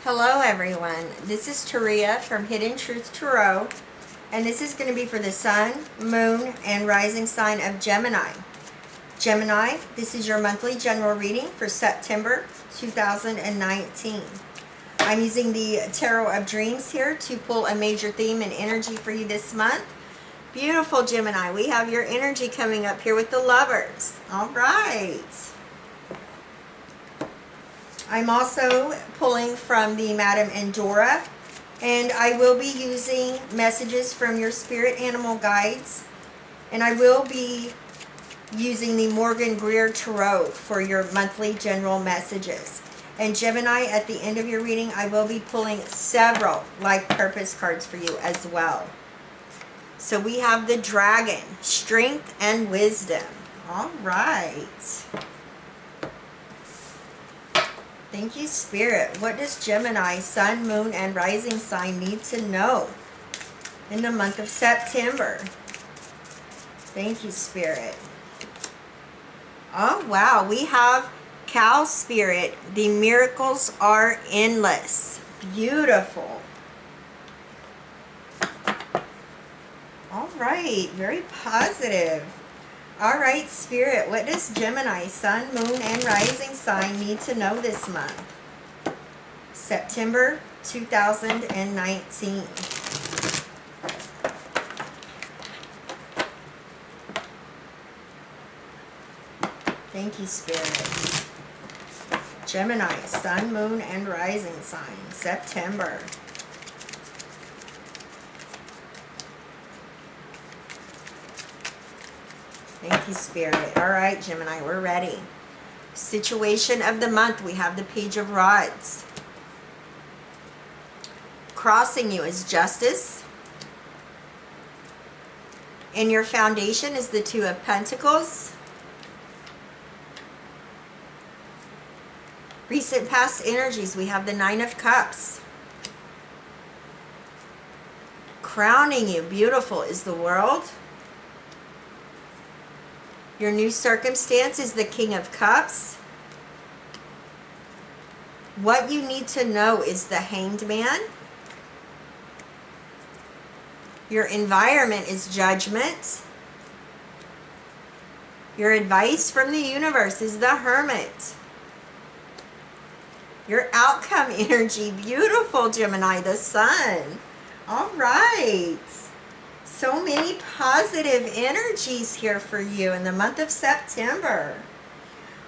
Hello everyone, this is Taria from Hidden Truth Tarot, and this is going to be for the Sun, Moon, and Rising sign of Gemini. Gemini, this is your monthly general reading for September 2019. I'm using the Tarot of Dreams here to pull a major theme and energy for you this month. Beautiful Gemini, we have your energy coming up here with the Lovers. All right. I'm also pulling from the Madame Endora, and I will be using messages from your spirit animal guides, and I will be using the Morgan Greer Tarot for your monthly general messages. And Gemini, at the end of your reading, I will be pulling several life purpose cards for you as well. So we have the Dragon, Strength and Wisdom. All right. Thank you, Spirit. What does Gemini, Sun, Moon, and Rising sign need to know in the month of September? Thank you, Spirit. Oh, wow. We have Cow Spirit. The miracles are endless. Beautiful. All right. Very positive. All right, Spirit, what does Gemini, Sun, Moon, and Rising sign need to know this month? September 2019. Thank you, Spirit. Gemini, Sun, Moon, and Rising sign, September. Thank you, Spirit. All right, Gemini, we're ready. Situation of the month, we have the Page of Rods. Crossing you is Justice. In your foundation is the Two of Pentacles. Recent past energies, we have the Nine of Cups. Crowning you, beautiful, is the World. Your new circumstance is the King of Cups. What you need to know is the Hanged Man. Your environment is Judgment. Your advice from the universe is the Hermit. Your outcome energy, beautiful Gemini, the Sun. All right. So many positive energies here for you in the month of September.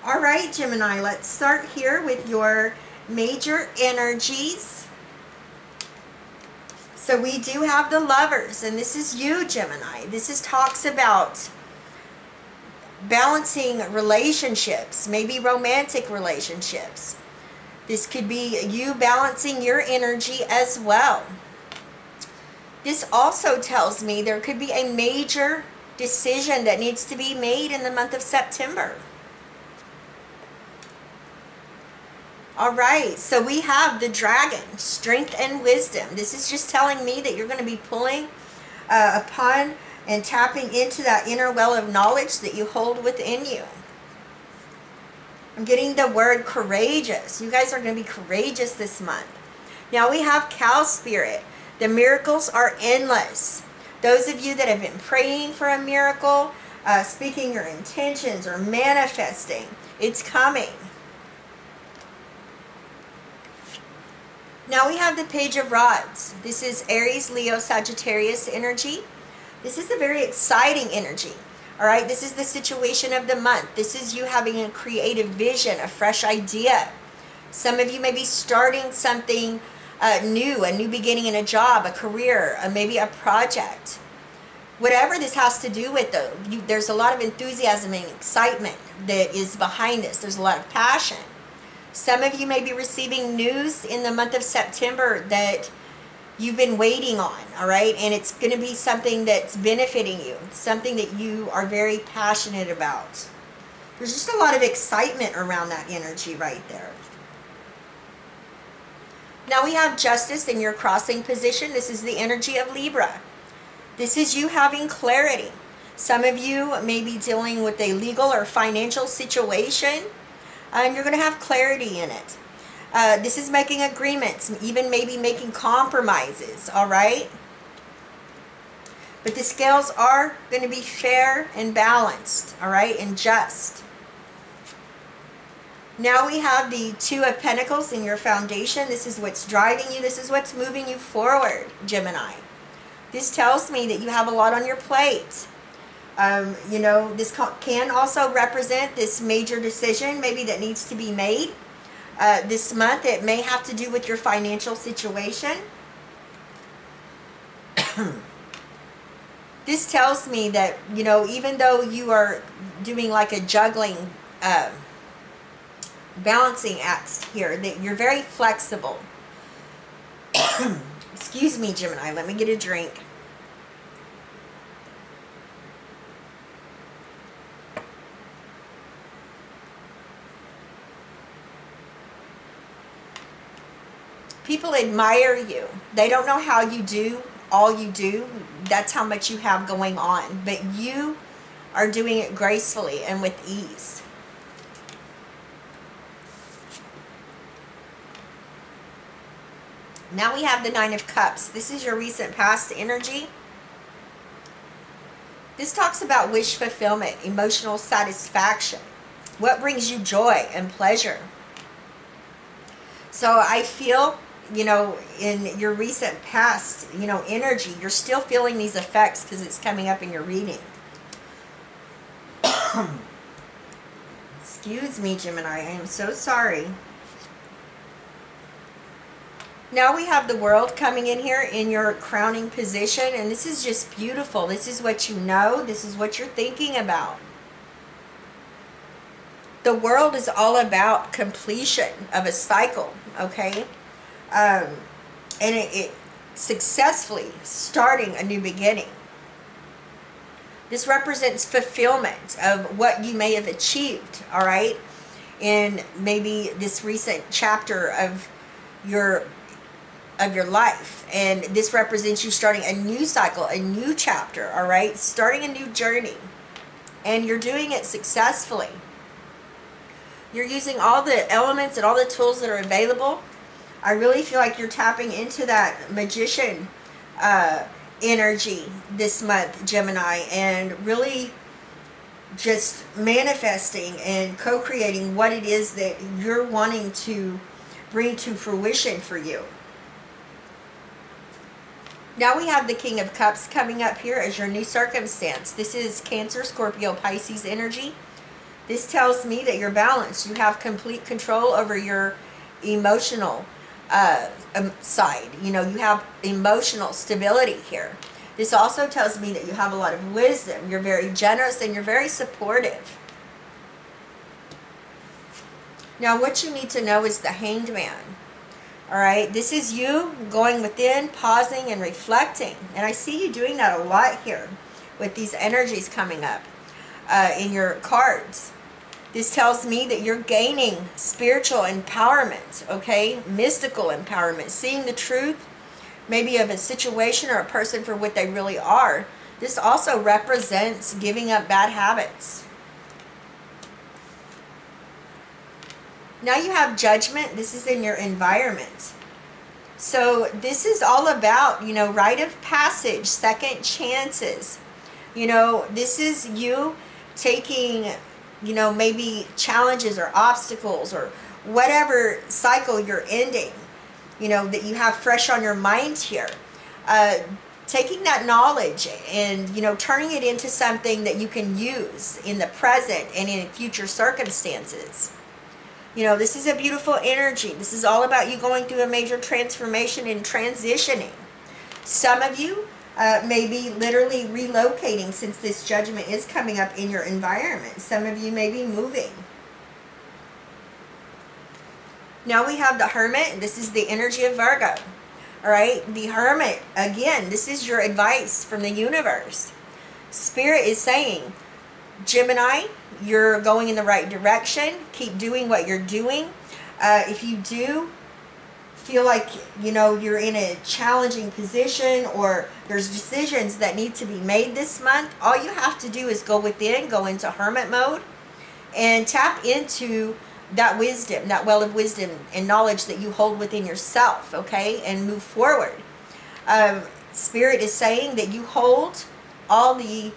All right, Gemini, let's start here with your major energies. So we do have the Lovers, and this is you, Gemini. This talks about balancing relationships, maybe romantic relationships. This could be you balancing your energy as well. This also tells me there could be a major decision that needs to be made in the month of September. All right, so we have the Dragon, Strength and Wisdom. This is just telling me that you're going to be pulling upon and tapping into that inner well of knowledge that you hold within you. I'm getting the word courageous. You guys are going to be courageous this month. Now we have Cow Spirit. The miracles are endless. Those of you that have been praying for a miracle, speaking your intentions or manifesting, it's coming. Now we have the Page of Rods. This is Aries, Leo, Sagittarius energy. This is a very exciting energy. All right, this is the situation of the month. This is you having a creative vision, a fresh idea. Some of you may be starting something new, a new beginning in a job, a career, maybe a project. Whatever this has to do with, though, there's a lot of enthusiasm and excitement that is behind this. There's a lot of passion. Some of you may be receiving news in the month of September that you've been waiting on, all right? And it's going to be something that's benefiting you, something that you are very passionate about. There's just a lot of excitement around that energy right there. Now we have Justice in your crossing position. This is the energy of Libra. This is you having clarity. Some of you may be dealing with a legal or financial situation, and you're going to have clarity in it. This is making agreements, even maybe making compromises, all right? But the scales are going to be fair and balanced, all right, and just. Now we have the Two of Pentacles in your foundation. This is what's driving you. This is what's moving you forward, Gemini. This tells me that you have a lot on your plate. You know, this can also represent this major decision maybe that needs to be made this month. It may have to do with your financial situation. This tells me that, you know, even though you are doing like a juggling, balancing act here, that you're very flexible. Excuse me, Gemini. Let me get a drink. People admire you. They don't know how you do all you do. That's how much you have going on. But you are doing it gracefully and with ease. Now we have the Nine of Cups. This is your recent past energy. This talks about wish fulfillment, emotional satisfaction. What brings you joy and pleasure? So I feel, you know, in your recent past, you know, energy, you're still feeling these effects because it's coming up in your reading. Excuse me, Gemini. I am so sorry. Now we have the World coming in here in your crowning position, and this is just beautiful. This is what you know. This is what you're thinking about. The World is all about completion of a cycle, okay? And it successfully starting a new beginning. This represents fulfillment of what you may have achieved, all right, in maybe this recent chapter of your life. And this represents you starting a new cycle, a new chapter, all right, starting a new journey. And you're doing it successfully. You're using all the elements and all the tools that are available. I really feel like you're tapping into that magician energy this month, Gemini, and really just manifesting and co-creating what it is that you're wanting to bring to fruition for you. Now we have the King of Cups coming up here as your new circumstance. This is Cancer, Scorpio, Pisces energy. This tells me that you're balanced. You have complete control over your emotional side. You know, you have emotional stability here. This also tells me that you have a lot of wisdom. You're very generous and you're very supportive. Now what you need to know is the Hanged Man. All right, this is you going within, pausing and reflecting. And I see you doing that a lot here with these energies coming up in your cards. This tells me that you're gaining spiritual empowerment, okay? Mystical empowerment, seeing the truth maybe of a situation or a person for what they really are. This also represents giving up bad habits. Now you have Judgment. This is in your environment. So this is all about, you know, rite of passage, second chances. You know, this is you taking, you know, maybe challenges or obstacles or whatever cycle you're ending, you know, that you have fresh on your mind here. Taking that knowledge and, you know, turning it into something that you can use in the present and in future circumstances. You know, this is a beautiful energy. This is all about you going through a major transformation and transitioning. Some of you may be literally relocating since this Judgment is coming up in your environment. Some of you may be moving. Now we have the Hermit. This is the energy of Virgo. All right, the Hermit, again, this is your advice from the universe. Spirit is saying, Gemini, you're going in the right direction. Keep doing what you're doing. If you do feel like, you know, you're in a challenging position or there's decisions that need to be made this month, all you have to do is go within, go into Hermit mode and tap into that wisdom, that well of wisdom and knowledge that you hold within yourself, okay, and move forward. Spirit is saying that you hold all the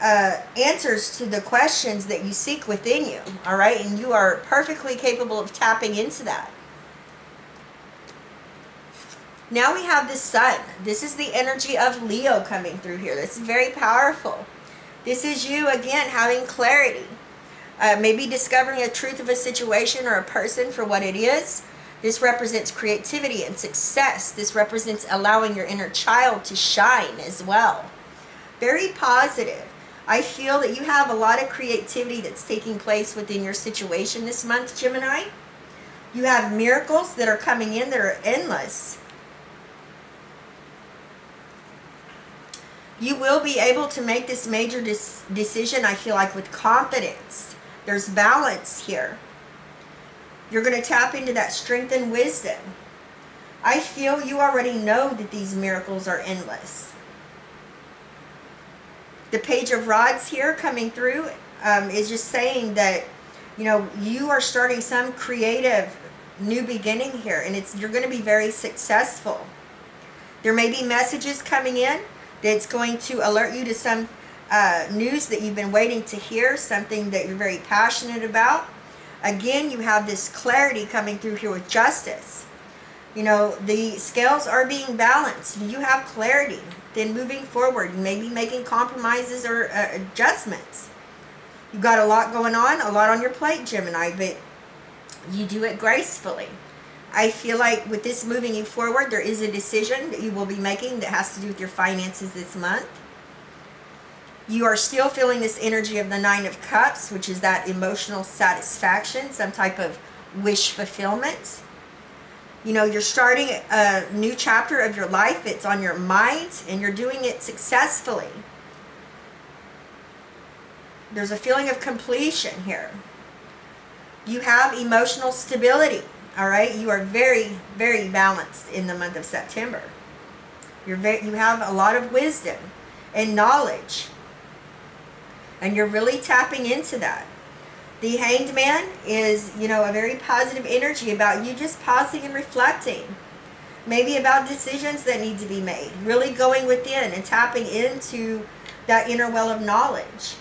answers to the questions that you seek within you, all right, and you are perfectly capable of tapping into that. Now we have the sun. This is the energy of Leo coming through here. This is very powerful. This is you, again, having clarity. Maybe discovering a truth of a situation or a person for what it is. This represents creativity and success. This represents allowing your inner child to shine as well. Very positive. I feel that you have a lot of creativity that's taking place within your situation this month, Gemini. You have miracles that are coming in that are endless. You will be able to make this major decision, I feel like, with confidence. There's balance here. You're going to tap into that strength and wisdom. I feel you already know that these miracles are endless. The Page of Rods here coming through is just saying that, you know, you are starting some creative new beginning here, and you're going to be very successful. There may be messages coming in that's going to alert you to some news that you've been waiting to hear, something that you're very passionate about. Again, you have this clarity coming through here with justice. You know, the scales are being balanced. You have clarity. Then moving forward, you may be making compromises or adjustments. You've got a lot going on, a lot on your plate, Gemini, but you do it gracefully. I feel like with this moving you forward, there is a decision that you will be making that has to do with your finances this month. You are still feeling this energy of the Nine of Cups, which is that emotional satisfaction, some type of wish fulfillment. You know, you're starting a new chapter of your life. It's on your mind, and you're doing it successfully. There's a feeling of completion here. You have emotional stability, all right? You are very, very balanced in the month of September. You have a lot of wisdom and knowledge, and you're really tapping into that. The Hanged Man is, you know, a very positive energy about you just pausing and reflecting. Maybe about decisions that need to be made. Really going within and tapping into that inner well of knowledge.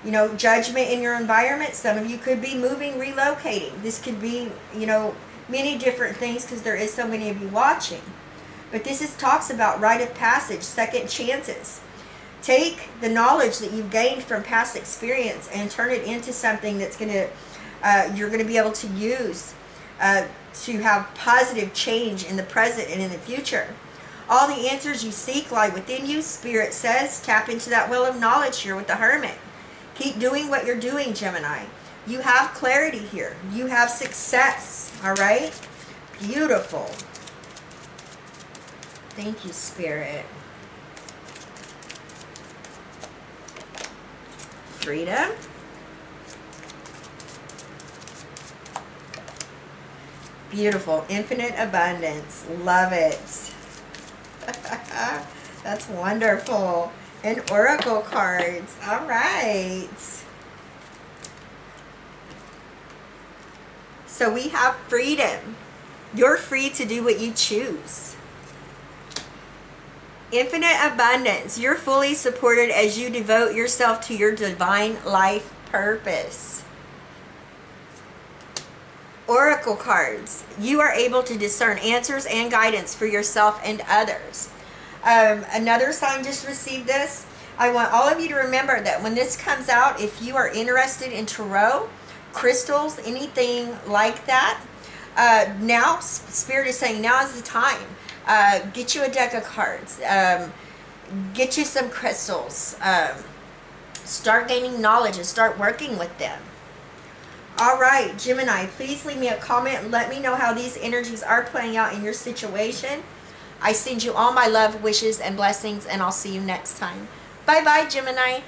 You know, judgment in your environment. Some of you could be moving, relocating. This could be, you know, many different things because there is so many of you watching. But this talks about rite of passage, second chances. Take the knowledge that you've gained from past experience and turn it into something that's going to, you're going to be able to use to have positive change in the present and in the future. All the answers you seek lie within you. Spirit says, tap into that well of knowledge here with the Hermit. Keep doing what you're doing, Gemini. You have clarity here. You have success, all right? Beautiful. Thank you, Spirit. Freedom. Beautiful. Infinite abundance. Love it. That's wonderful. And oracle cards. All right. So we have freedom. You're free to do what you choose. Infinite abundance. You're fully supported as you devote yourself to your divine life purpose. Oracle cards. You are able to discern answers and guidance for yourself and others. Another sign just received this. I want all of you to remember that when this comes out, if you are interested in tarot, crystals, anything like that, now Spirit is saying now is the time. Get you a deck of cards. Get you some crystals. Start gaining knowledge and start working with them. All right, Gemini, please leave me a comment and let me know how these energies are playing out in your situation. I send you all my love, wishes, and blessings, and I'll see you next time. Bye-bye, Gemini.